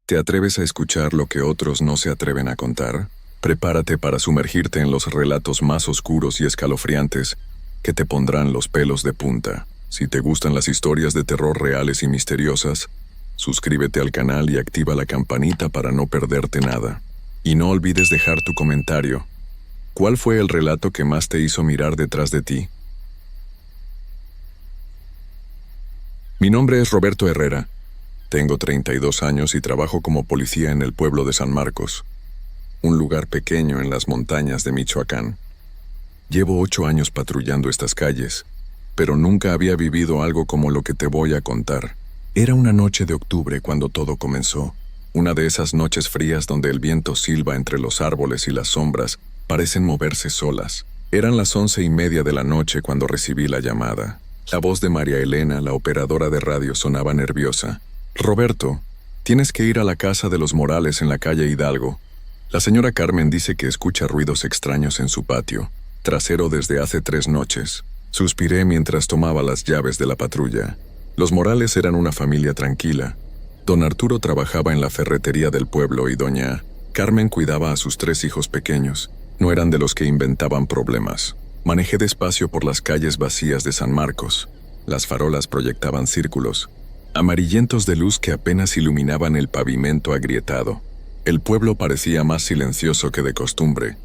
¿Te atreves a escuchar lo que otros no se atreven a contar? Prepárate para sumergirte en los relatos más oscuros y escalofriantes que te pondrán los pelos de punta. Si te gustan las historias de terror reales y misteriosas, suscríbete al canal y activa la campanita para no perderte nada. Y no olvides dejar tu comentario. ¿Cuál fue el relato que más te hizo mirar detrás de ti? Mi nombre es Roberto Herrera. Tengo 32 años y trabajo como policía en el pueblo de San Marcos, un lugar pequeño en las montañas de Michoacán. Llevo 8 años patrullando estas calles, pero nunca había vivido algo como lo que te voy a contar. Era una noche de octubre cuando todo comenzó, una de esas noches frías donde el viento silba entre los árboles y las sombras parecen moverse solas. Eran las 11:30 de la noche cuando recibí la llamada. La voz de María Elena, la operadora de radio, sonaba nerviosa. Roberto, tienes que ir a la casa de los Morales en la calle Hidalgo. La señora Carmen dice que escucha ruidos extraños en su patio trasero desde hace 3 noches. Suspiré mientras tomaba las llaves de la patrulla. Los Morales eran una familia tranquila. Don Arturo trabajaba en la ferretería del pueblo y doña Carmen cuidaba a sus 3 hijos pequeños. No eran de los que inventaban problemas. Manejé despacio por las calles vacías de San Marcos. Las farolas proyectaban círculos amarillentos de luz que apenas iluminaban el pavimento agrietado. El pueblo parecía más silencioso que de costumbre,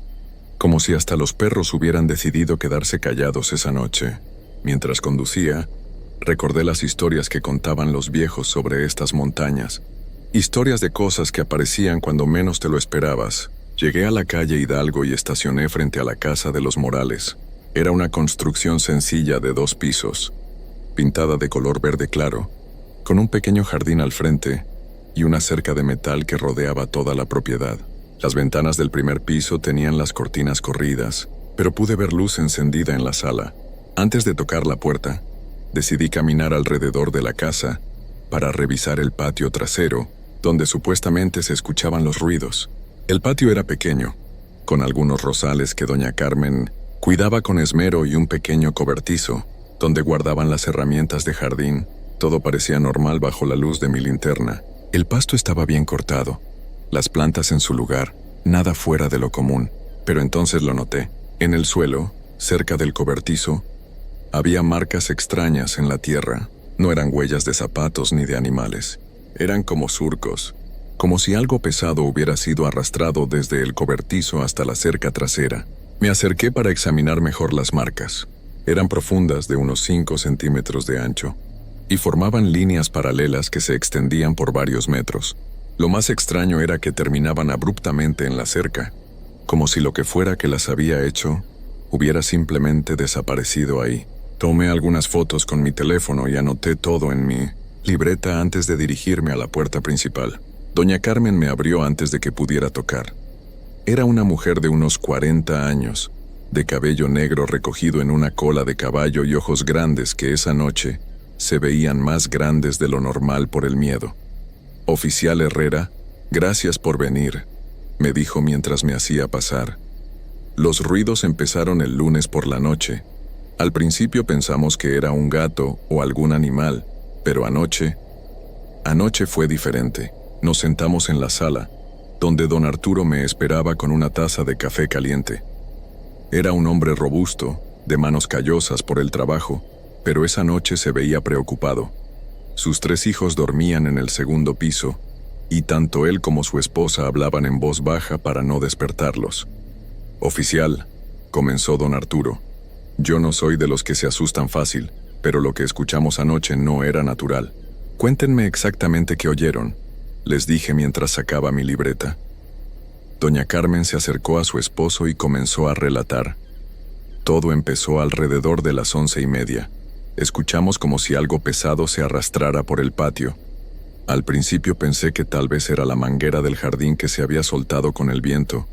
como si hasta los perros hubieran decidido quedarse callados esa noche. Mientras conducía, recordé las historias que contaban los viejos sobre estas montañas. Historias de cosas que aparecían cuando menos te lo esperabas. Llegué a la calle Hidalgo y estacioné frente a la casa de los Morales. Era una construcción sencilla de 2 pisos, pintada de color verde claro, con un pequeño jardín al frente y una cerca de metal que rodeaba toda la propiedad. Las ventanas del primer piso tenían las cortinas corridas, pero pude ver luz encendida en la sala. Antes de tocar la puerta, decidí caminar alrededor de la casa para revisar el patio trasero, donde supuestamente se escuchaban los ruidos. El patio era pequeño, con algunos rosales que doña Carmen cuidaba con esmero y un pequeño cobertizo, donde guardaban las herramientas de jardín. Todo parecía normal bajo la luz de mi linterna. El pasto estaba bien cortado, las plantas en su lugar, nada fuera de lo común. Pero entonces lo noté. En el suelo, cerca del cobertizo, había marcas extrañas en la tierra. No eran huellas de zapatos ni de animales. Eran como surcos, como si algo pesado hubiera sido arrastrado desde el cobertizo hasta la cerca trasera. Me acerqué para examinar mejor las marcas. Eran profundas, de unos 5 centímetros de ancho, y formaban líneas paralelas que se extendían por varios metros. Lo más extraño era que terminaban abruptamente en la cerca, como si lo que fuera que las había hecho hubiera simplemente desaparecido ahí. Tomé algunas fotos con mi teléfono y anoté todo en mi libreta antes de dirigirme a la puerta principal. Doña Carmen me abrió antes de que pudiera tocar. Era una mujer de unos 40 años, de cabello negro recogido en una cola de caballo y ojos grandes que esa noche se veían más grandes de lo normal por el miedo. «Oficial Herrera, gracias por venir», me dijo mientras me hacía pasar. Los ruidos empezaron el lunes por la noche. Al principio pensamos que era un gato o algún animal, pero anoche fue diferente. Nos sentamos en la sala, donde don Arturo me esperaba con una taza de café caliente. Era un hombre robusto, de manos callosas por el trabajo, pero esa noche se veía preocupado. Sus 3 hijos dormían en el segundo piso, y tanto él como su esposa hablaban en voz baja para no despertarlos. «Oficial», comenzó don Arturo, «yo no soy de los que se asustan fácil, pero lo que escuchamos anoche no era natural. Cuéntenme exactamente qué oyeron», les dije mientras sacaba mi libreta. Doña Carmen se acercó a su esposo y comenzó a relatar. Todo empezó alrededor de las 11:30. Escuchamos como si algo pesado se arrastrara por el patio. Al principio pensé que tal vez era la manguera del jardín que se había soltado con el viento,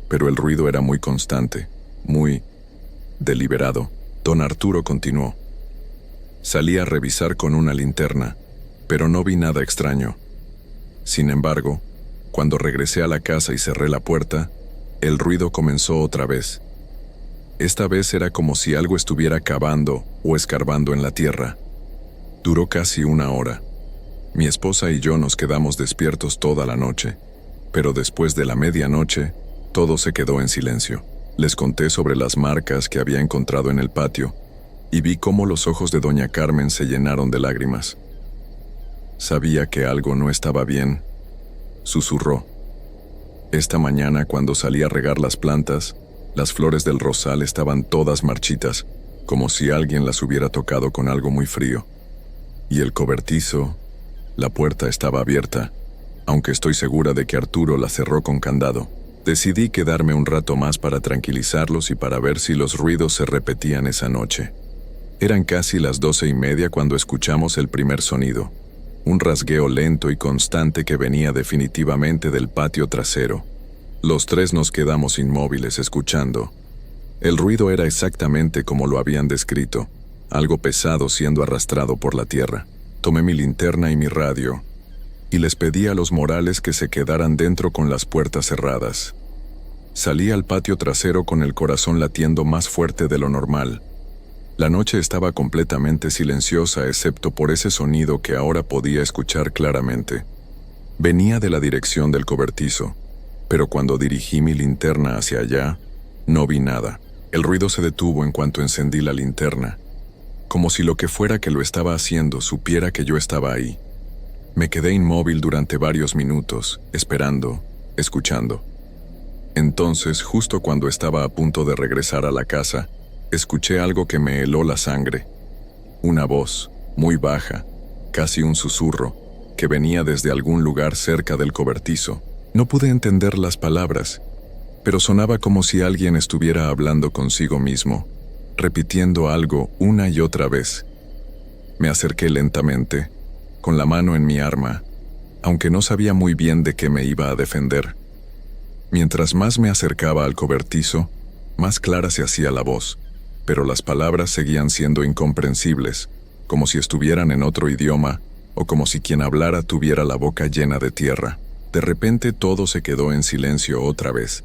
pero el ruido era muy constante, muy deliberado. Don Arturo continuó. Salí a revisar con una linterna, pero no vi nada extraño. Sin embargo, cuando regresé a la casa y cerré la puerta, el ruido comenzó otra vez. Esta vez era como si algo estuviera cavando o escarbando en la tierra. Duró casi 1 hora. Mi esposa y yo nos quedamos despiertos toda la noche, pero después de la medianoche, todo se quedó en silencio. Les conté sobre las marcas que había encontrado en el patio y vi cómo los ojos de doña Carmen se llenaron de lágrimas. Sabía que algo no estaba bien, susurró. Esta mañana, cuando salí a regar las plantas, las flores del rosal estaban todas marchitas, como si alguien las hubiera tocado con algo muy frío. Y el cobertizo, la puerta estaba abierta, aunque estoy segura de que Arturo la cerró con candado. Decidí quedarme un rato más para tranquilizarlos y para ver si los ruidos se repetían esa noche. Eran casi las 12:30 cuando escuchamos el primer sonido, un rasgueo lento y constante que venía definitivamente del patio trasero. Los tres nos quedamos inmóviles escuchando. El ruido era exactamente como lo habían descrito, algo pesado siendo arrastrado por la tierra. Tomé mi linterna y mi radio, y les pedí a los Morales que se quedaran dentro con las puertas cerradas. Salí al patio trasero con el corazón latiendo más fuerte de lo normal. La noche estaba completamente silenciosa excepto por ese sonido que ahora podía escuchar claramente. Venía de la dirección del cobertizo, pero cuando dirigí mi linterna hacia allá, no vi nada. El ruido se detuvo en cuanto encendí la linterna, como si lo que fuera que lo estaba haciendo supiera que yo estaba ahí. Me quedé inmóvil durante varios minutos, esperando, escuchando. Entonces, justo cuando estaba a punto de regresar a la casa, escuché algo que me heló la sangre. Una voz, muy baja, casi un susurro, que venía desde algún lugar cerca del cobertizo. No pude entender las palabras, pero sonaba como si alguien estuviera hablando consigo mismo, repitiendo algo una y otra vez. Me acerqué lentamente, con la mano en mi arma, aunque no sabía muy bien de qué me iba a defender. Mientras más me acercaba al cobertizo, más clara se hacía la voz, pero las palabras seguían siendo incomprensibles, como si estuvieran en otro idioma, o como si quien hablara tuviera la boca llena de tierra. De repente todo se quedó en silencio otra vez.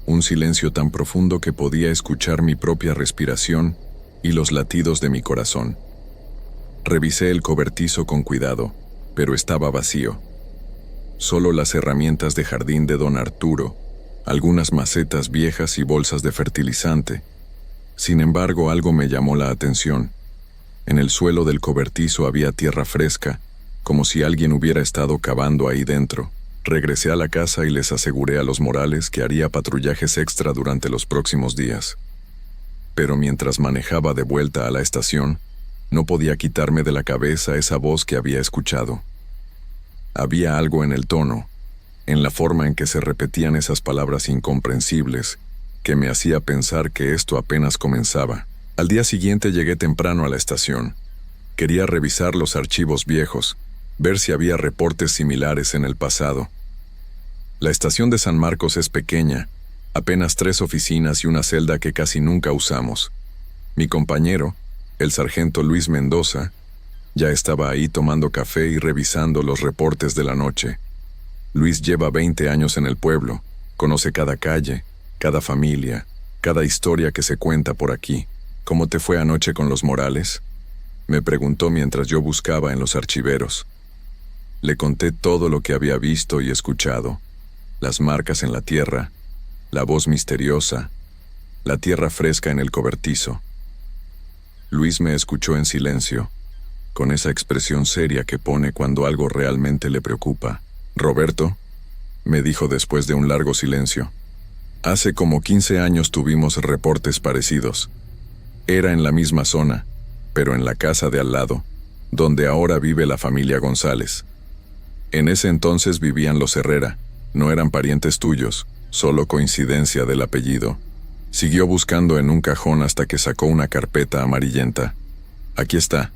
Un silencio tan profundo que podía escuchar mi propia respiración y los latidos de mi corazón. Revisé el cobertizo con cuidado, pero estaba vacío. Solo las herramientas de jardín de don Arturo, algunas macetas viejas y bolsas de fertilizante. Sin embargo, algo me llamó la atención. En el suelo del cobertizo había tierra fresca, como si alguien hubiera estado cavando ahí dentro. Regresé a la casa y les aseguré a los Morales que haría patrullajes extra durante los próximos días. Pero mientras manejaba de vuelta a la estación, no podía quitarme de la cabeza esa voz que había escuchado. Había algo en el tono, en la forma en que se repetían esas palabras incomprensibles, que me hacía pensar que esto apenas comenzaba. Al día siguiente llegué temprano a la estación. Quería revisar los archivos viejos, ver si había reportes similares en el pasado. La estación de San Marcos es pequeña, apenas 3 oficinas y una celda que casi nunca usamos. Mi compañero, el sargento Luis Mendoza, ya estaba ahí tomando café y revisando los reportes de la noche. Luis lleva 20 años en el pueblo, conoce cada calle, cada familia, cada historia que se cuenta por aquí. ¿Cómo te fue anoche con los Morales?, me preguntó mientras yo buscaba en los archiveros. Le conté todo lo que había visto y escuchado, las marcas en la tierra, la voz misteriosa, la tierra fresca en el cobertizo. Luis me escuchó en silencio, con esa expresión seria que pone cuando algo realmente le preocupa. «Roberto», me dijo después de un largo silencio, «hace como 15 años tuvimos reportes parecidos. Era en la misma zona, pero en la casa de al lado, donde ahora vive la familia González. En ese entonces vivían los Herrera, no eran parientes tuyos, solo coincidencia del apellido». Siguió buscando en un cajón hasta que sacó una carpeta amarillenta. «Aquí está.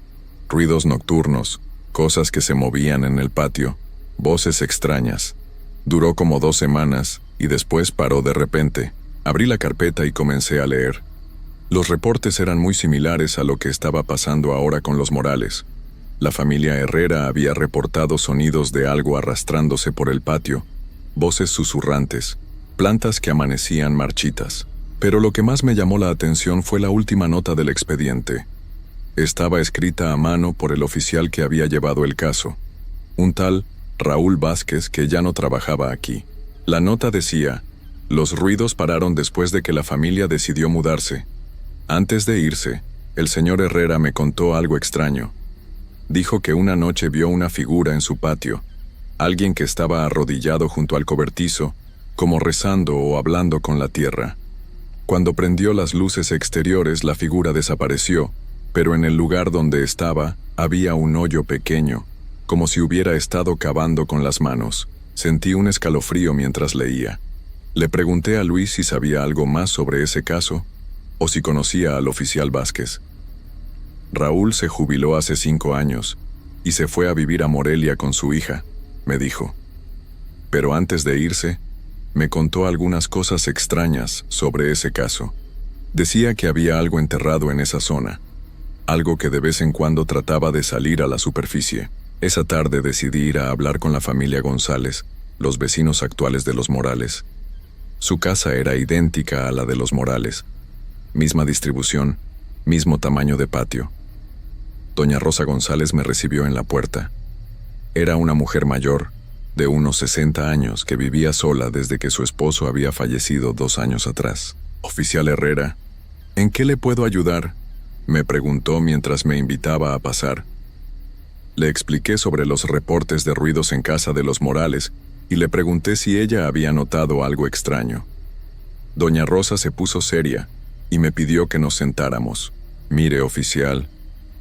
Ruidos nocturnos, cosas que se movían en el patio, voces extrañas». Duró como 2 semanas, y después paró de repente. Abrí la carpeta y comencé a leer. Los reportes eran muy similares a lo que estaba pasando ahora con los Morales. La familia Herrera había reportado sonidos de algo arrastrándose por el patio, voces susurrantes, plantas que amanecían marchitas. Pero lo que más me llamó la atención fue la última nota del expediente. Estaba escrita a mano por el oficial que había llevado el caso. un tal Raúl Vázquez que ya no trabajaba aquí. La nota decía: los ruidos pararon después de que la familia decidió mudarse. Antes de irse, el señor Herrera me contó algo extraño. Dijo que una noche vio una figura en su patio, alguien que estaba arrodillado junto al cobertizo, como rezando o hablando con la tierra. Cuando prendió las luces exteriores, la figura desapareció, pero en el lugar donde estaba había un hoyo pequeño, como si hubiera estado cavando con las manos. Sentí un escalofrío mientras leía. Le pregunté a Luis si sabía algo más sobre ese caso, o si conocía al oficial Vázquez. Raúl se jubiló hace 5 años, y se fue a vivir a Morelia con su hija, me dijo. Pero antes de irse, me contó algunas cosas extrañas sobre ese caso. Decía que había algo enterrado en esa zona, algo que de vez en cuando trataba de salir a la superficie. Esa tarde decidí ir a hablar con la familia González, los vecinos actuales de los Morales. Su casa era idéntica a la de los Morales, misma distribución, mismo tamaño de patio. Doña Rosa González me recibió en la puerta. Era una mujer mayor, de unos 60 años, que vivía sola desde que su esposo había fallecido 2 años atrás. Oficial Herrera, ¿en qué le puedo ayudar?, me preguntó mientras me invitaba a pasar. Le expliqué sobre los reportes de ruidos en casa de los Morales y le pregunté si ella había notado algo extraño. Doña Rosa se puso seria y me pidió que nos sentáramos. Mire, oficial,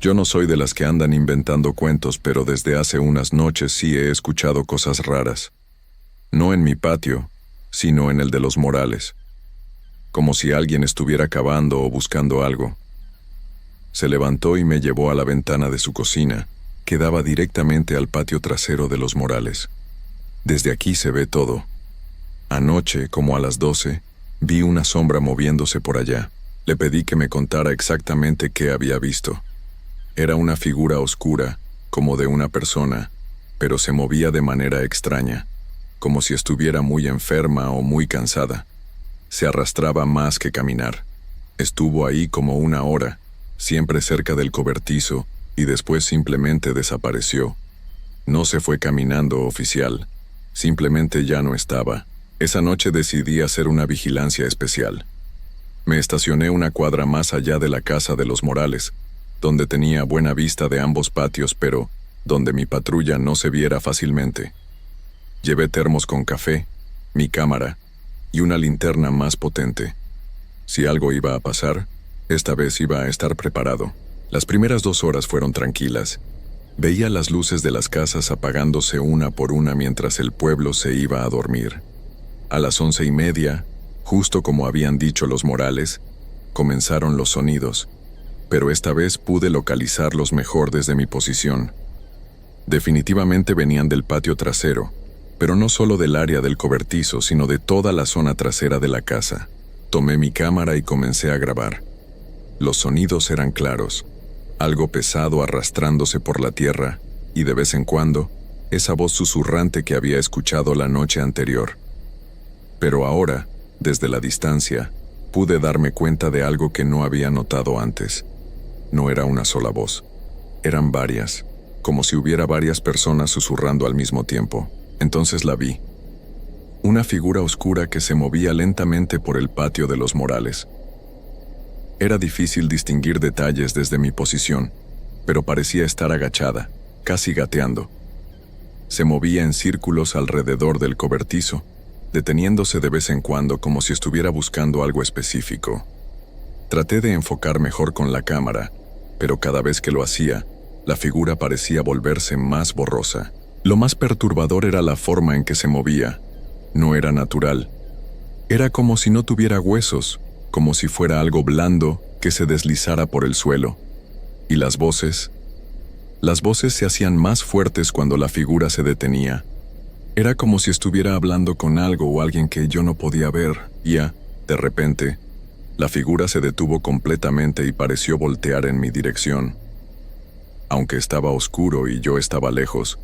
yo no soy de las que andan inventando cuentos, pero desde hace unas noches sí he escuchado cosas raras. No en mi patio, sino en el de los Morales. Como si alguien estuviera cavando o buscando algo. Se levantó y me llevó a la ventana de su cocina, que daba directamente al patio trasero de los Morales. Desde aquí se ve todo. Anoche, como a las 12, vi una sombra moviéndose por allá. Le pedí que me contara exactamente qué había visto. Era una figura oscura, como de una persona, pero se movía de manera extraña, como si estuviera muy enferma o muy cansada. Se arrastraba más que caminar. Estuvo ahí como 1 hora, siempre cerca del cobertizo, y después simplemente desapareció. No se fue caminando, oficial. Simplemente ya no estaba. Esa noche decidí hacer una vigilancia especial. Me estacioné 1 cuadra más allá de la casa de los Morales, donde tenía buena vista de ambos patios, pero donde mi patrulla no se viera fácilmente. Llevé termos con café, mi cámara y una linterna más potente. Si algo iba a pasar, esta vez iba a estar preparado. Las primeras 2 horas fueron tranquilas. Veía las luces de las casas apagándose una por una mientras el pueblo se iba a dormir. A las 11:30, justo como habían dicho los Morales, comenzaron los sonidos, pero esta vez pude localizarlos mejor desde mi posición. Definitivamente venían del patio trasero, pero no solo del área del cobertizo, sino de toda la zona trasera de la casa. Tomé mi cámara y comencé a grabar. Los sonidos eran claros, algo pesado arrastrándose por la tierra, y de vez en cuando, esa voz susurrante que había escuchado la noche anterior. Pero ahora, desde la distancia, pude darme cuenta de algo que no había notado antes. No era una sola voz, eran varias, como si hubiera varias personas susurrando al mismo tiempo. Entonces la vi. Una figura oscura que se movía lentamente por el patio de los Morales. Era difícil distinguir detalles desde mi posición, pero parecía estar agachada, casi gateando. Se movía en círculos alrededor del cobertizo, deteniéndose de vez en cuando como si estuviera buscando algo específico. Traté de enfocar mejor con la cámara, pero cada vez que lo hacía, la figura parecía volverse más borrosa. Lo más perturbador era la forma en que se movía. No era natural. Era como si no tuviera huesos, como si fuera algo blando que se deslizara por el suelo. Y las voces se hacían más fuertes cuando la figura se detenía. Era como si estuviera hablando con algo o alguien que yo no podía ver. De repente, la figura se detuvo completamente y pareció voltear en mi dirección. Aunque estaba oscuro y yo estaba lejos,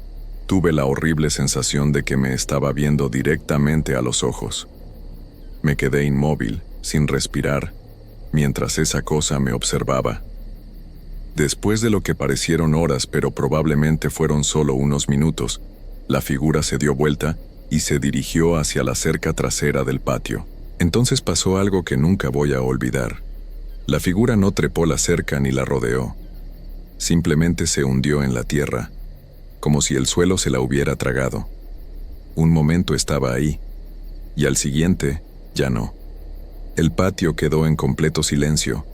tuve la horrible sensación de que me estaba viendo directamente a los ojos. Me quedé inmóvil, sin respirar, mientras esa cosa me observaba. Después de lo que parecieron horas, pero probablemente fueron solo unos minutos, la figura se dio vuelta y se dirigió hacia la cerca trasera del patio. Entonces pasó algo que nunca voy a olvidar. La figura no trepó la cerca ni la rodeó. Simplemente se hundió en la tierra, como si el suelo se la hubiera tragado. Un momento estaba ahí, y al siguiente, ya no. El patio quedó en completo silencio,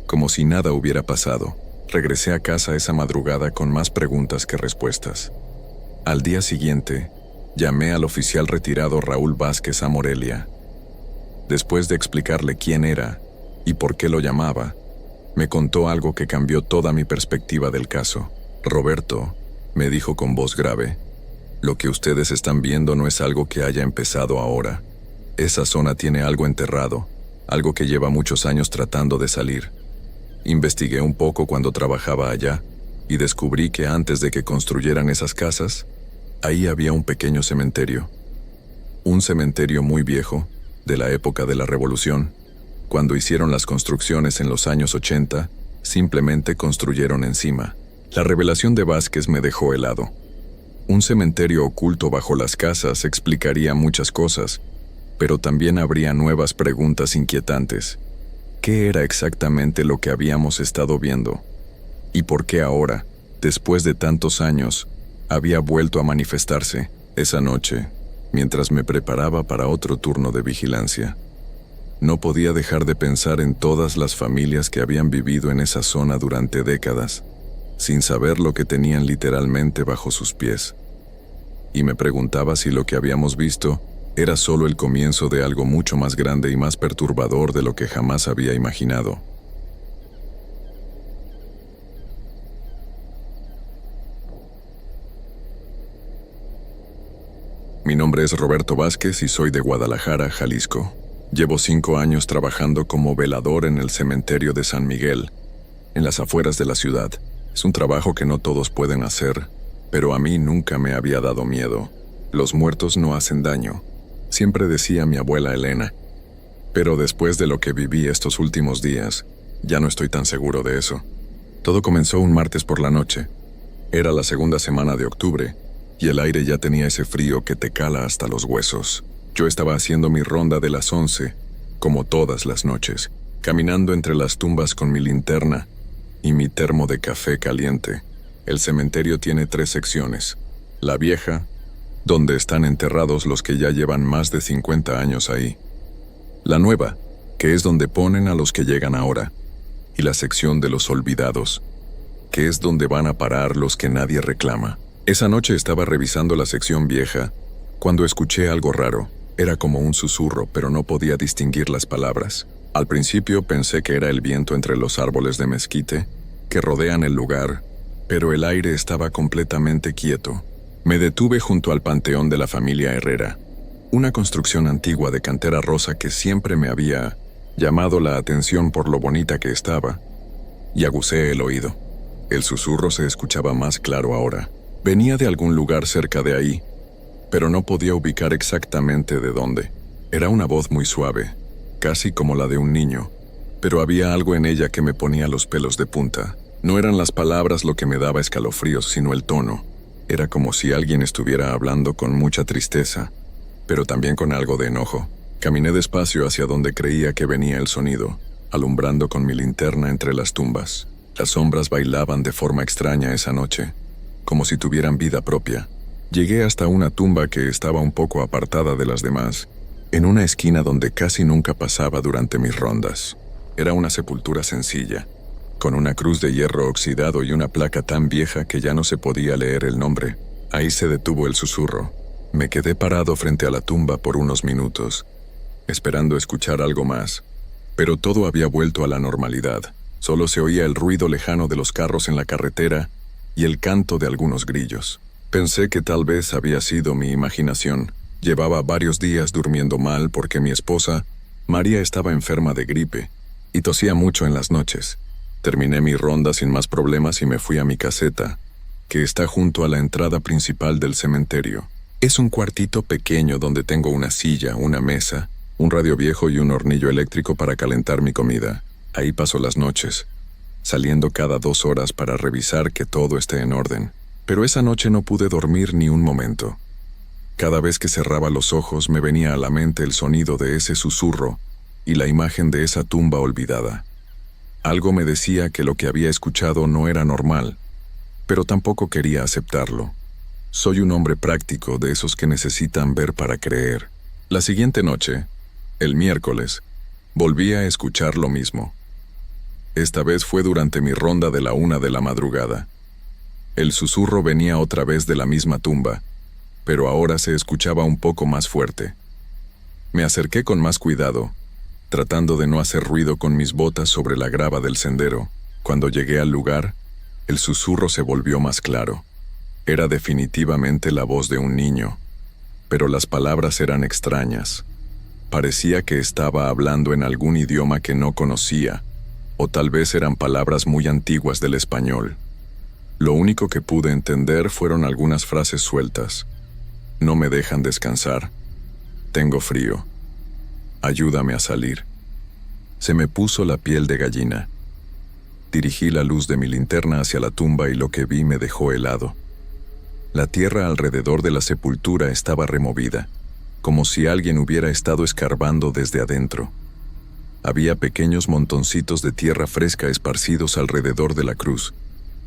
como si nada hubiera pasado. Regresé a casa esa madrugada con más preguntas que respuestas. Al día siguiente, llamé al oficial retirado Raúl Vázquez a Morelia. Después de explicarle quién era y por qué lo llamaba, me contó algo que cambió toda mi perspectiva del caso. Roberto, me dijo con voz grave, lo que ustedes están viendo no es algo que haya empezado ahora. Esa zona tiene algo enterrado, algo que lleva muchos años tratando de salir. Investigué un poco cuando trabajaba allá y descubrí que antes de que construyeran esas casas, ahí había un pequeño cementerio. Un cementerio muy viejo, de la época de la Revolución. Cuando hicieron las construcciones en los años 80, simplemente construyeron encima. La revelación de Vázquez me dejó helado. Un cementerio oculto bajo las casas explicaría muchas cosas, pero también habría nuevas preguntas inquietantes. ¿Qué era exactamente lo que habíamos estado viendo? ¿Y por qué ahora, después de tantos años, había vuelto a manifestarse esa noche, mientras me preparaba para otro turno de vigilancia? No podía dejar de pensar en todas las familias que habían vivido en esa zona durante décadas, sin saber lo que tenían literalmente bajo sus pies. Y me preguntaba si lo que habíamos visto era solo el comienzo de algo mucho más grande y más perturbador de lo que jamás había imaginado. Mi nombre es Roberto Vázquez y soy de Guadalajara, Jalisco. Llevo 5 años trabajando como velador en el cementerio de San Miguel, en las afueras de la ciudad. Es un trabajo que no todos pueden hacer, pero a mí nunca me había dado miedo. Los muertos no hacen daño, siempre decía mi abuela Elena. Pero después de lo que viví estos últimos días, ya no estoy tan seguro de eso. Todo comenzó un martes por la noche. Era la segunda semana de octubre, y el aire ya tenía ese frío que te cala hasta los huesos. Yo estaba haciendo mi ronda de las 11, como todas las noches, caminando entre las tumbas con mi linterna y mi termo de café caliente. El cementerio tiene 3 secciones. La vieja, donde están enterrados los que ya llevan más de 50 años ahí. La nueva, que es donde ponen a los que llegan ahora. Y la sección de los olvidados, que es donde van a parar los que nadie reclama. Esa noche estaba revisando la sección vieja cuando escuché algo raro. Era como un susurro, pero no podía distinguir las palabras. Al principio pensé que era el viento entre los árboles de mezquite que rodean el lugar, pero el aire estaba completamente quieto. Me detuve junto al panteón de la familia Herrera, una construcción antigua de cantera rosa que siempre me había llamado la atención por lo bonita que estaba, y agucé el oído. El susurro se escuchaba más claro ahora. Venía de algún lugar cerca de ahí, pero no podía ubicar exactamente de dónde. Era una voz muy suave, casi como la de un niño, pero había algo en ella que me ponía los pelos de punta. No eran las palabras lo que me daba escalofríos, sino el tono. Era como si alguien estuviera hablando con mucha tristeza, pero también con algo de enojo. Caminé despacio hacia donde creía que venía el sonido, alumbrando con mi linterna entre las tumbas. Las sombras bailaban de forma extraña esa noche, como si tuvieran vida propia. Llegué hasta una tumba que estaba un poco apartada de las demás, en una esquina donde casi nunca pasaba durante mis rondas. Era una sepultura sencilla, con una cruz de hierro oxidado y una placa tan vieja que ya no se podía leer el nombre. Ahí se detuvo el susurro. Me quedé parado frente a la tumba por unos minutos, esperando escuchar algo más, pero todo había vuelto a la normalidad. Solo se oía el ruido lejano de los carros en la carretera y el canto de algunos grillos. Pensé que tal vez había sido mi imaginación. Llevaba varios días durmiendo mal porque mi esposa, María, estaba enferma de gripe y tosía mucho en las noches. Terminé mi ronda sin más problemas y me fui a mi caseta, que está junto a la entrada principal del cementerio. Es un cuartito pequeño donde tengo una silla, una mesa, un radio viejo y un hornillo eléctrico para calentar mi comida. Ahí paso las noches. saliendo cada 2 horas para revisar que todo esté en orden. Pero esa noche no pude dormir ni un momento. Cada vez que cerraba los ojos me venía a la mente el sonido de ese susurro y la imagen de esa tumba olvidada. Algo me decía que lo que había escuchado no era normal, pero tampoco quería aceptarlo. Soy un hombre práctico, de esos que necesitan ver para creer. La siguiente noche, el miércoles, volví a escuchar lo mismo. Esta vez fue durante mi ronda de la 1 de la madrugada. El susurro venía otra vez de la misma tumba, pero ahora se escuchaba un poco más fuerte. Me acerqué con más cuidado, tratando de no hacer ruido con mis botas sobre la grava del sendero. Cuando llegué al lugar, el susurro se volvió más claro. Era definitivamente la voz de un niño, pero las palabras eran extrañas. Parecía que estaba hablando en algún idioma que no conocía, o tal vez eran palabras muy antiguas del español. Lo único que pude entender fueron algunas frases sueltas. No me dejan descansar. Tengo frío. Ayúdame a salir. Se me puso la piel de gallina. Dirigí la luz de mi linterna hacia la tumba y lo que vi me dejó helado. La tierra alrededor de la sepultura estaba removida, como si alguien hubiera estado escarbando desde adentro. Había pequeños montoncitos de tierra fresca esparcidos alrededor de la cruz,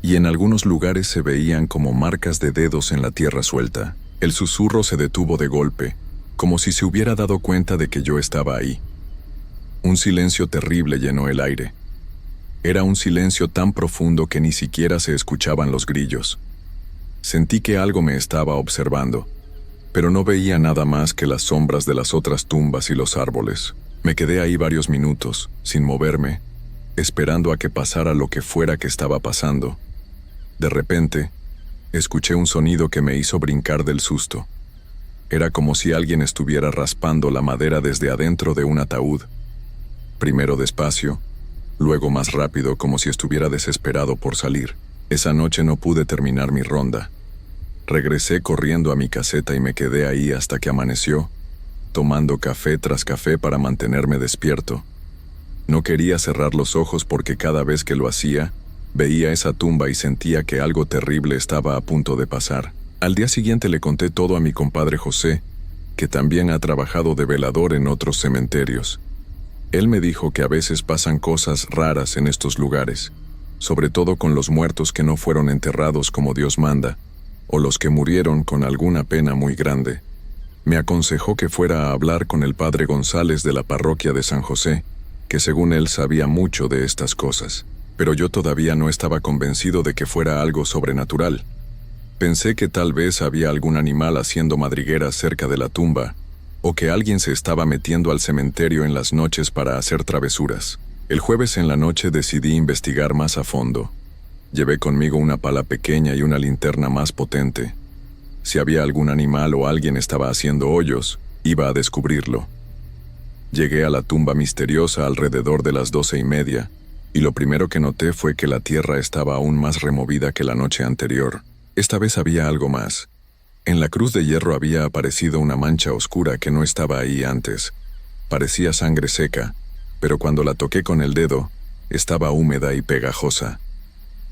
y en algunos lugares se veían como marcas de dedos en la tierra suelta. El susurro se detuvo de golpe, como si se hubiera dado cuenta de que yo estaba ahí. Un silencio terrible llenó el aire. Era un silencio tan profundo que ni siquiera se escuchaban los grillos. Sentí que algo me estaba observando, pero no veía nada más que las sombras de las otras tumbas y los árboles. Me quedé ahí varios minutos, sin moverme, esperando a que pasara lo que fuera que estaba pasando. De repente, escuché un sonido que me hizo brincar del susto. Era como si alguien estuviera raspando la madera desde adentro de un ataúd. Primero despacio, luego más rápido, como si estuviera desesperado por salir. Esa noche no pude terminar mi ronda. Regresé corriendo a mi caseta y me quedé ahí hasta que amaneció, tomando café tras café para mantenerme despierto. No quería cerrar los ojos porque cada vez que lo hacía, veía esa tumba y sentía que algo terrible estaba a punto de pasar. Al día siguiente le conté todo a mi compadre José, que también ha trabajado de velador en otros cementerios. Él me dijo que a veces pasan cosas raras en estos lugares, sobre todo con los muertos que no fueron enterrados como Dios manda, o los que murieron con alguna pena muy grande. Me aconsejó que fuera a hablar con el padre González de la parroquia de San José, que según él sabía mucho de estas cosas, pero yo todavía no estaba convencido de que fuera algo sobrenatural. Pensé que tal vez había algún animal haciendo madrigueras cerca de la tumba, o que alguien se estaba metiendo al cementerio en las noches para hacer travesuras. El jueves en la noche decidí investigar más a fondo. Llevé conmigo una pala pequeña y una linterna más potente. Si había algún animal o alguien estaba haciendo hoyos, iba a descubrirlo. Llegué a la tumba misteriosa alrededor de las 12:30, y lo primero que noté fue que la tierra estaba aún más removida que la noche anterior. Esta vez había algo más. En la cruz de hierro había aparecido una mancha oscura que no estaba ahí antes. Parecía sangre seca, pero cuando la toqué con el dedo, estaba húmeda y pegajosa.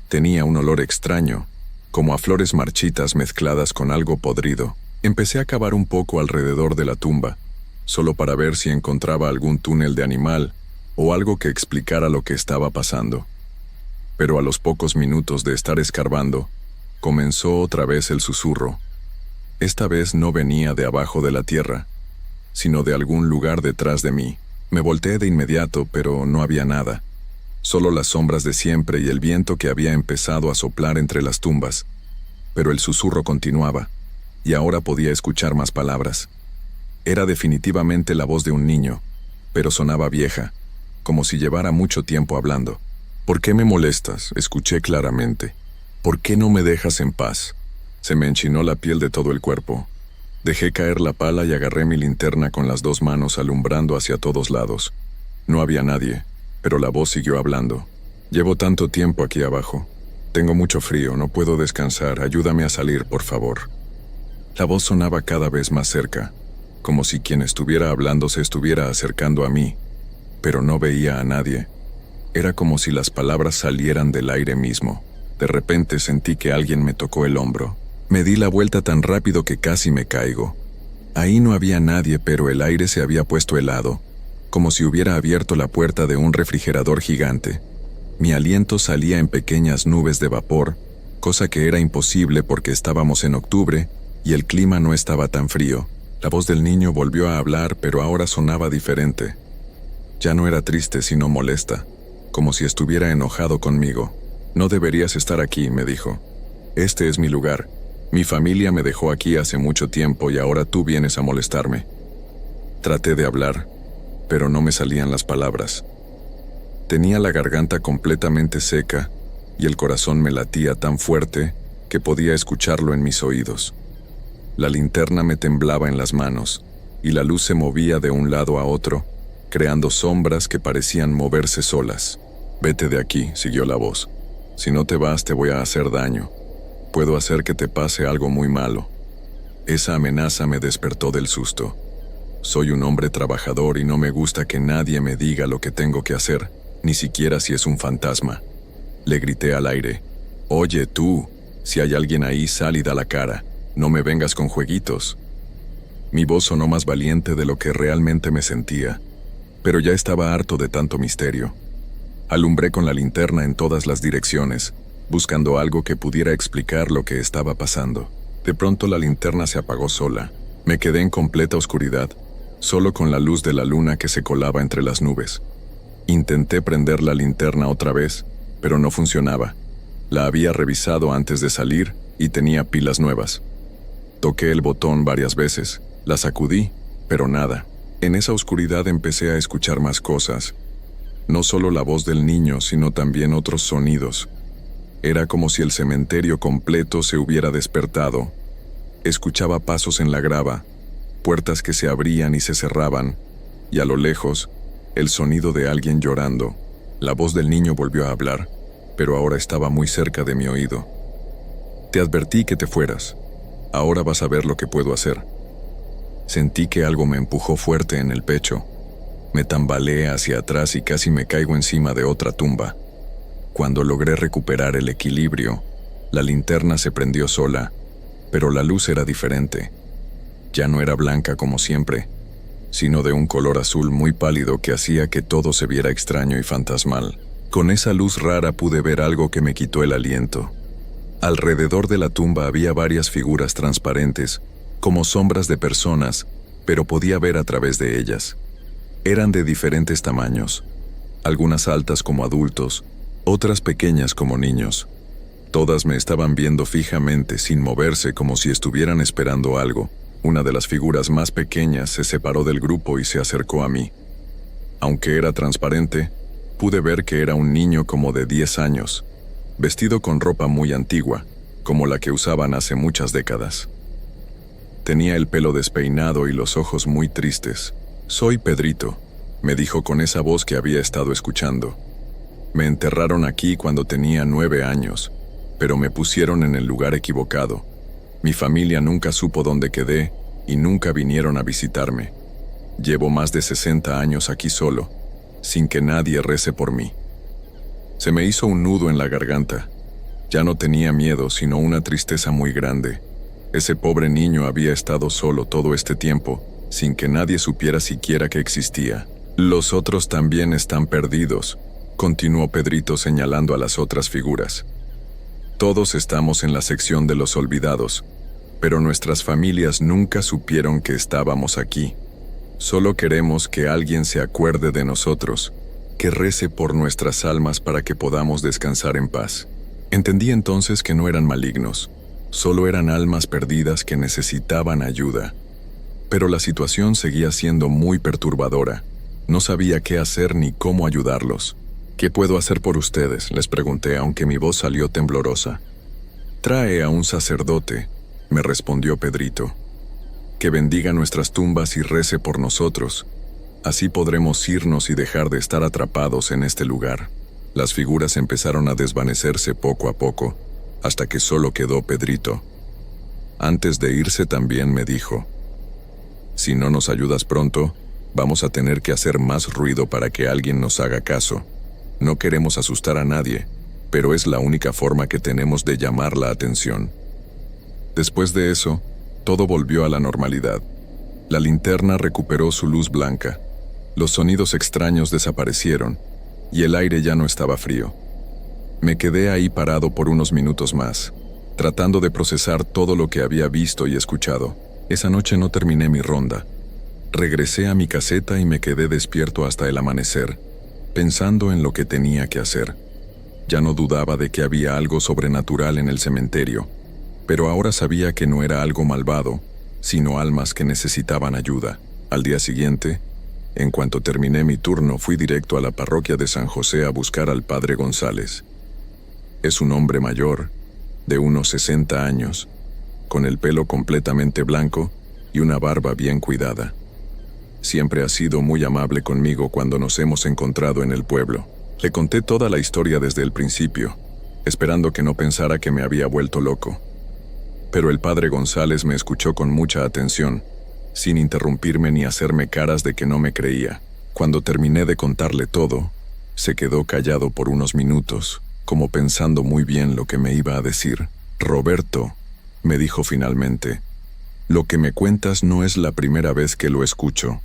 Tenía un olor extraño, como a flores marchitas mezcladas con algo podrido. Empecé a cavar un poco alrededor de la tumba, solo para ver si encontraba algún túnel de animal o algo que explicara lo que estaba pasando. Pero a los pocos minutos de estar escarbando, comenzó otra vez el susurro. Esta vez no venía de abajo de la tierra, sino de algún lugar detrás de mí. Me volteé de inmediato, pero no había nada. Solo las sombras de siempre y el viento que había empezado a soplar entre las tumbas. Pero el susurro continuaba, y ahora podía escuchar más palabras. Era definitivamente la voz de un niño, pero sonaba vieja, como si llevara mucho tiempo hablando. «¿Por qué me molestas?», escuché claramente. «¿Por qué no me dejas en paz?». Se me enchinó la piel de todo el cuerpo. Dejé caer la pala y agarré mi linterna con las 2 manos alumbrando hacia todos lados. No había nadie, pero la voz siguió hablando. «Llevo tanto tiempo aquí abajo. Tengo mucho frío, no puedo descansar, ayúdame a salir, por favor». La voz sonaba cada vez más cerca, como si quien estuviera hablando se estuviera acercando a mí, pero no veía a nadie. Era como si las palabras salieran del aire mismo. De repente sentí que alguien me tocó el hombro. Me di la vuelta tan rápido que casi me caigo. Ahí no había nadie, pero el aire se había puesto helado, como si hubiera abierto la puerta de un refrigerador gigante. Mi aliento salía en pequeñas nubes de vapor, cosa que era imposible porque estábamos en octubre y el clima no estaba tan frío. La voz del niño volvió a hablar, pero ahora sonaba diferente. Ya no era triste, sino molesta, como si estuviera enojado conmigo. «No deberías estar aquí», me dijo. «Este es mi lugar. Mi familia me dejó aquí hace mucho tiempo y ahora tú vienes a molestarme». Traté de hablar, pero no me salían las palabras. Tenía la garganta completamente seca y el corazón me latía tan fuerte que podía escucharlo en mis oídos. La linterna me temblaba en las manos y la luz se movía de un lado a otro, creando sombras que parecían moverse solas. «Vete de aquí», siguió la voz. «Si no te vas, te voy a hacer daño. Puedo hacer que te pase algo muy malo». Esa amenaza me despertó del susto. Soy un hombre trabajador y no me gusta que nadie me diga lo que tengo que hacer, ni siquiera si es un fantasma. Le grité al aire. «Oye, tú, si hay alguien ahí, sal y da la cara. No me vengas con jueguitos». Mi voz sonó más valiente de lo que realmente me sentía, pero ya estaba harto de tanto misterio. Alumbré con la linterna en todas las direcciones, buscando algo que pudiera explicar lo que estaba pasando. De pronto la linterna se apagó sola. Me quedé en completa oscuridad, solo con la luz de la luna que se colaba entre las nubes. Intenté prender la linterna otra vez, pero no funcionaba. La había revisado antes de salir y tenía pilas nuevas. Toqué el botón varias veces, la sacudí, pero nada. En esa oscuridad empecé a escuchar más cosas. No solo la voz del niño, sino también otros sonidos. Era como si el cementerio completo se hubiera despertado. Escuchaba pasos en la grava, puertas que se abrían y se cerraban, y a lo lejos, el sonido de alguien llorando. La voz del niño volvió a hablar, pero ahora estaba muy cerca de mi oído. «Te advertí que te fueras. Ahora vas a ver lo que puedo hacer». Sentí que algo me empujó fuerte en el pecho. Me tambaleé hacia atrás y casi me caigo encima de otra tumba. Cuando logré recuperar el equilibrio, la linterna se prendió sola, pero la luz era diferente. Ya no era blanca como siempre, sino de un color azul muy pálido que hacía que todo se viera extraño y fantasmal. Con esa luz rara pude ver algo que me quitó el aliento. Alrededor de la tumba había varias figuras transparentes, como sombras de personas, pero podía ver a través de ellas. Eran de diferentes tamaños, algunas altas como adultos, otras pequeñas como niños. Todas me estaban viendo fijamente, sin moverse, como si estuvieran esperando algo. Una de las figuras más pequeñas se separó del grupo y se acercó a mí. Aunque era transparente, pude ver que era un niño como de 10 años, vestido con ropa muy antigua, como la que usaban hace muchas décadas. Tenía el pelo despeinado y los ojos muy tristes. «Soy Pedrito», me dijo con esa voz que había estado escuchando. «Me enterraron aquí cuando tenía 9 años, pero me pusieron en el lugar equivocado. Mi familia nunca supo dónde quedé y nunca vinieron a visitarme. Llevo más de 60 años aquí solo, sin que nadie rece por mí». Se me hizo un nudo en la garganta. Ya no tenía miedo, sino una tristeza muy grande. Ese pobre niño había estado solo todo este tiempo, sin que nadie supiera siquiera que existía. «Los otros también están perdidos», continuó Pedrito señalando a las otras figuras. «Todos estamos en la sección de los olvidados, pero nuestras familias nunca supieron que estábamos aquí. Solo queremos que alguien se acuerde de nosotros, que rece por nuestras almas para que podamos descansar en paz». Entendí entonces que no eran malignos, solo eran almas perdidas que necesitaban ayuda. Pero la situación seguía siendo muy perturbadora. No sabía qué hacer ni cómo ayudarlos. «¿Qué puedo hacer por ustedes?», les pregunté, aunque mi voz salió temblorosa. «Trae a un sacerdote», me respondió Pedrito, «que bendiga nuestras tumbas y rece por nosotros. Así podremos irnos y dejar de estar atrapados en este lugar». Las figuras empezaron a desvanecerse poco a poco, hasta que solo quedó Pedrito. Antes de irse también me dijo: «Si no nos ayudas pronto, vamos a tener que hacer más ruido para que alguien nos haga caso». No queremos asustar a nadie, pero es la única forma que tenemos de llamar la atención. Después de eso, todo volvió a la normalidad. La linterna recuperó su luz blanca, los sonidos extraños desaparecieron, y el aire ya no estaba frío. Me quedé ahí parado por unos minutos más, tratando de procesar todo lo que había visto y escuchado. Esa noche no terminé mi ronda. Regresé a mi caseta y me quedé despierto hasta el amanecer, pensando en lo que tenía que hacer. Ya no dudaba de que había algo sobrenatural en el cementerio, pero ahora sabía que no era algo malvado, sino almas que necesitaban ayuda. Al día siguiente, en cuanto terminé mi turno, fui directo a la parroquia de San José a buscar al padre González. Es un hombre mayor, de unos 60 años, con el pelo completamente blanco y una barba bien cuidada. Siempre ha sido muy amable conmigo cuando nos hemos encontrado en el pueblo. Le conté toda la historia desde el principio, esperando que no pensara que me había vuelto loco. Pero el padre González me escuchó con mucha atención, sin interrumpirme ni hacerme caras de que no me creía. Cuando terminé de contarle todo, se quedó callado por unos minutos, como pensando muy bien lo que me iba a decir. «Roberto», me dijo finalmente, «lo que me cuentas no es la primera vez que lo escucho.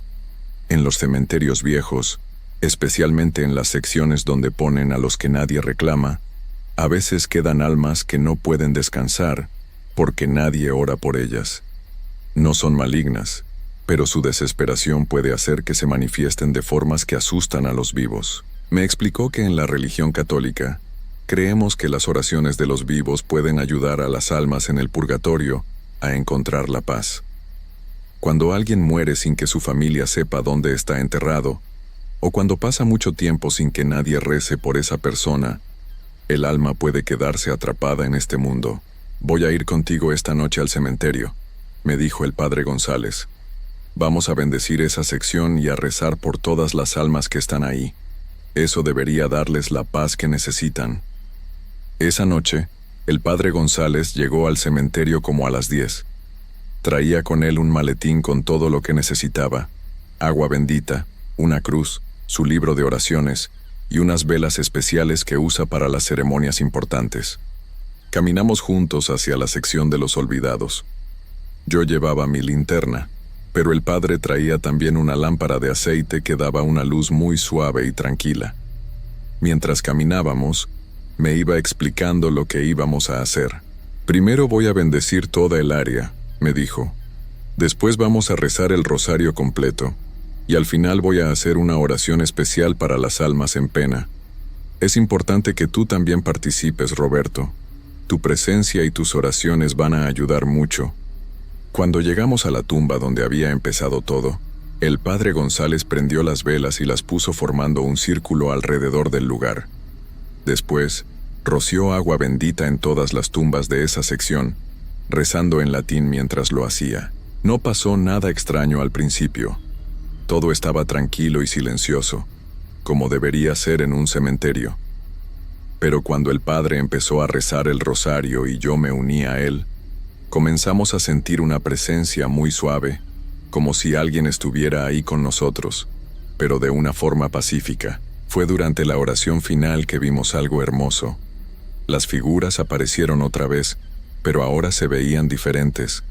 En los cementerios viejos, especialmente en las secciones donde ponen a los que nadie reclama, a veces quedan almas que no pueden descansar porque nadie ora por ellas. No son malignas, pero su desesperación puede hacer que se manifiesten de formas que asustan a los vivos». Me explicó que en la religión católica, creemos que las oraciones de los vivos pueden ayudar a las almas en el purgatorio a encontrar la paz. Cuando alguien muere sin que su familia sepa dónde está enterrado, o cuando pasa mucho tiempo sin que nadie rece por esa persona, el alma puede quedarse atrapada en este mundo. «Voy a ir contigo esta noche al cementerio», me dijo el padre González. «Vamos a bendecir esa sección y a rezar por todas las almas que están ahí. Eso debería darles la paz que necesitan». Esa noche, el padre González llegó al cementerio como a las 10. Traía con él un maletín con todo lo que necesitaba: agua bendita, una cruz, su libro de oraciones y unas velas especiales que usa para las ceremonias importantes. Caminamos juntos hacia la sección de los olvidados. Yo llevaba mi linterna, pero el padre traía también una lámpara de aceite que daba una luz muy suave y tranquila. Mientras caminábamos, me iba explicando lo que íbamos a hacer. «Primero voy a bendecir toda el área», me dijo. «Después vamos a rezar el rosario completo, y al final voy a hacer una oración especial para las almas en pena. Es importante que tú también participes, Roberto. Tu presencia y tus oraciones van a ayudar mucho». Cuando llegamos a la tumba donde había empezado todo, el padre González prendió las velas y las puso formando un círculo alrededor del lugar. Después, roció agua bendita en todas las tumbas de esa sección, rezando en latín mientras lo hacía. No pasó nada extraño al principio. Todo estaba tranquilo y silencioso, como debería ser en un cementerio. Pero cuando el padre empezó a rezar el rosario y yo me uní a él, comenzamos a sentir una presencia muy suave, como si alguien estuviera ahí con nosotros, pero de una forma pacífica. Fue durante la oración final que vimos algo hermoso. Las figuras aparecieron otra vez, pero ahora se veían diferentes.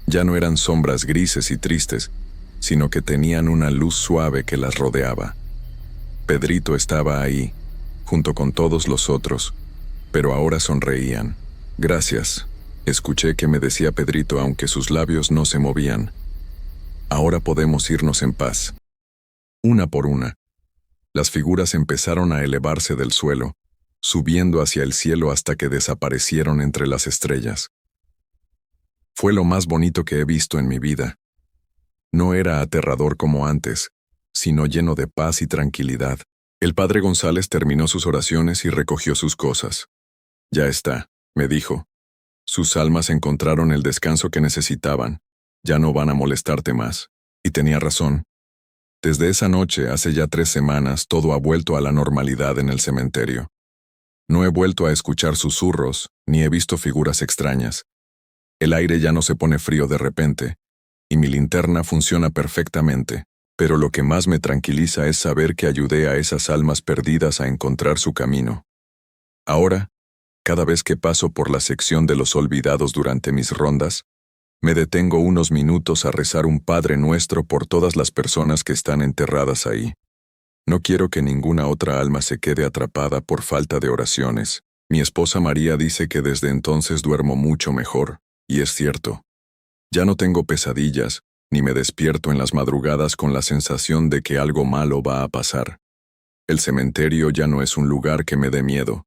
Ya no eran sombras grises y tristes, sino que tenían una luz suave que las rodeaba. Pedrito estaba ahí, junto con todos los otros, pero ahora sonreían. «Gracias», escuché que me decía Pedrito aunque sus labios no se movían. «Ahora podemos irnos en paz». Una por una, las figuras empezaron a elevarse del suelo, subiendo hacia el cielo hasta que desaparecieron entre las estrellas. Fue lo más bonito que he visto en mi vida. No era aterrador como antes, sino lleno de paz y tranquilidad. El padre González terminó sus oraciones y recogió sus cosas. «Ya está», me dijo. «Sus almas encontraron el descanso que necesitaban. Ya no van a molestarte más». Y tenía razón. Desde esa noche, hace ya 3 semanas, todo ha vuelto a la normalidad en el cementerio. No he vuelto a escuchar susurros, ni he visto figuras extrañas. El aire ya no se pone frío de repente, y mi linterna funciona perfectamente. Pero lo que más me tranquiliza es saber que ayudé a esas almas perdidas a encontrar su camino. Ahora, cada vez que paso por la sección de los olvidados durante mis rondas, me detengo unos minutos a rezar un Padre Nuestro por todas las personas que están enterradas ahí. No quiero que ninguna otra alma se quede atrapada por falta de oraciones. Mi esposa María dice que desde entonces duermo mucho mejor, y es cierto. Ya no tengo pesadillas, ni me despierto en las madrugadas con la sensación de que algo malo va a pasar. El cementerio ya no es un lugar que me dé miedo,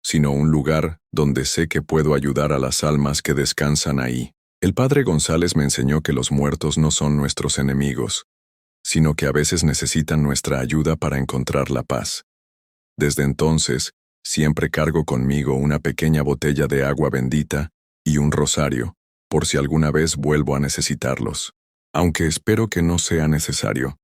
sino un lugar donde sé que puedo ayudar a las almas que descansan ahí. El padre González me enseñó que los muertos no son nuestros enemigos, sino que a veces necesitan nuestra ayuda para encontrar la paz. Desde entonces, siempre cargo conmigo una pequeña botella de agua bendita y un rosario, por si alguna vez vuelvo a necesitarlos. Aunque espero que no sea necesario,